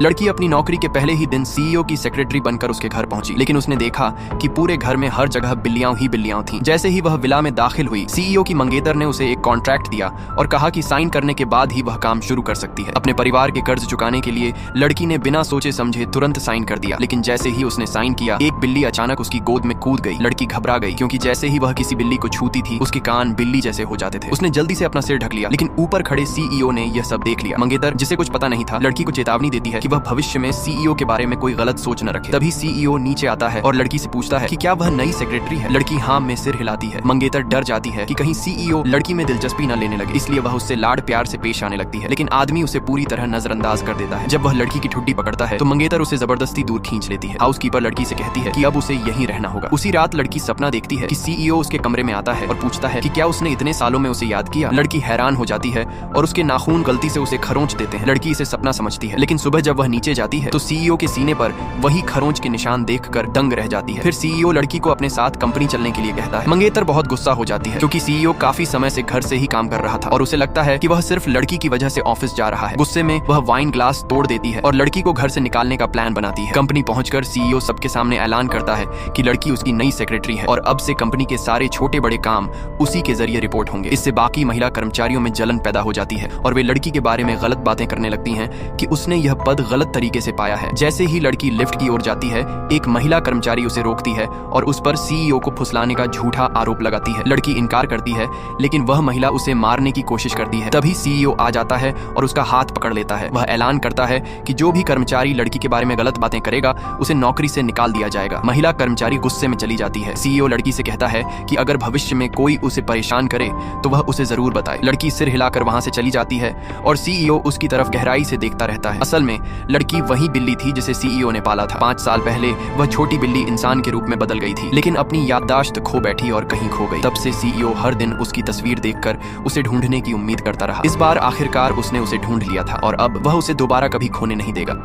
लड़की अपनी नौकरी के पहले ही दिन सीईओ की सेक्रेटरी बनकर उसके घर पहुंची, लेकिन उसने देखा कि पूरे घर में हर जगह बिल्लियां ही बिल्लियां थीं। जैसे ही वह विला में दाखिल हुई, सीईओ की मंगेतर ने उसे एक कॉन्ट्रैक्ट दिया और कहा कि साइन करने के बाद ही वह काम शुरू कर सकती है। अपने परिवार के कर्ज चुकाने के लिए लड़की ने बिना सोचे समझे तुरंत साइन कर दिया, लेकिन जैसे ही उसने साइन किया, एक बिल्ली अचानक उसकी गोद में कूद गई। लड़की घबरा गई क्योंकि जैसे ही वह किसी बिल्ली को छूती थी, उसके कान बिल्ली जैसे हो जाते थे। उसने जल्दी से अपना सिर ढक लिया, लेकिन ऊपर खड़े सीईओ ने यह सब देख लिया। मंगेतर, जिसे कुछ पता नहीं था, लड़की को चेतावनी देती है कि वह भविष्य में सीईओ के बारे में कोई गलत सोच न रखे। तभी सीईओ नीचे आता है और लड़की से पूछता है कि क्या वह नई सेक्रेटरी है। लड़की हाँ में सिर हिलाती है। मंगेतर डर जाती है कि कहीं सीईओ लड़की में दिलचस्पी न लेने लगे, इसलिए वह उससे लाड प्यार से पेश आने लगती है, लेकिन आदमी उसे पूरी तरह नजरअंदाज कर देता है। जब वह लड़की की ठुड्डी पकड़ता है तो मंगेतर उसे जबरदस्ती दूर खींच लेती है। हाउसकीपर लड़की से कहती है कि अब उसे यहीं रहना होगा। उसी रात लड़की सपना देखती है कि सीईओ उसके कमरे में आता है और पूछता है कि क्या उसने इतने सालों में उसे याद किया। लड़की हैरान हो जाती है और उसके नाखून गलती से उसे खरोंच देते हैं। लड़की इसे सपना समझती है, लेकिन सुबह जब वह नीचे जाती है तो सीईओ के सीने पर वही खरोंच के निशान देखकर दंग रह जाती है। फिर सीईओ लड़की को अपने साथ कंपनी चलने के लिए कहता है। मंगेतर बहुत गुस्सा हो जाती है क्योंकि सीईओ काफी समय से घर से ही काम कर रहा था और उसे लगता है कि वह सिर्फ लड़की की वजह से ऑफिस जा रहा है। गुस्से में वह वाइन ग्लास तोड़ देती है और लड़की को घर से निकालने का प्लान बनाती है। कंपनी पहुंचकर सीईओ सबके सामने ऐलान करता है कि लड़की उसकी नई सेक्रेटरी है और अब से कंपनी के सारे छोटे बड़े काम उसी के जरिए रिपोर्ट होंगे। इससे बाकी महिला कर्मचारियों में जलन पैदा हो जाती है और वे लड़की के बारे में गलत बातें करने लगती हैं कि उसने यह पद गलत तरीके से पाया है। जैसे ही लड़की लिफ्ट की ओर जाती है, एक महिला कर्मचारी उसे रोकती है और उस पर सीईओ को फुसलाने का झूठा आरोप लगाती है। लड़की इनकार करती है, लेकिन वह महिला उसे मारने की कोशिश करती है। तभी सीईओ आ जाता है और उसका हाथ पकड़ लेता है। वह ऐलान करता है कि जो भी कर्मचारी लड़की के बारे में गलत बातें करेगा उसे नौकरी से निकाल दिया जाएगा। महिला कर्मचारी गुस्से में चली जाती है। सीईओ लड़की से कहता है कि अगर भविष्य में कोई उसे परेशान करे तो वह उसे जरूर बताए। लड़की सिर हिलाकर वहां से चली जाती है और सीईओ उसकी तरफ गहराई से देखता रहता है। असल में लड़की वही बिल्ली थी जिसे सीईओ ने पाला था। 5 साल पहले वह छोटी बिल्ली इंसान के रूप में बदल गई थी, लेकिन अपनी याददाश्त खो बैठी और कहीं खो गई। तब से सीईओ हर दिन उसकी तस्वीर देखकर उसे ढूंढने की उम्मीद करता रहा। इस बार आखिरकार उसने उसे ढूंढ लिया था और अब वह उसे दोबारा कभी खोने नहीं देगा।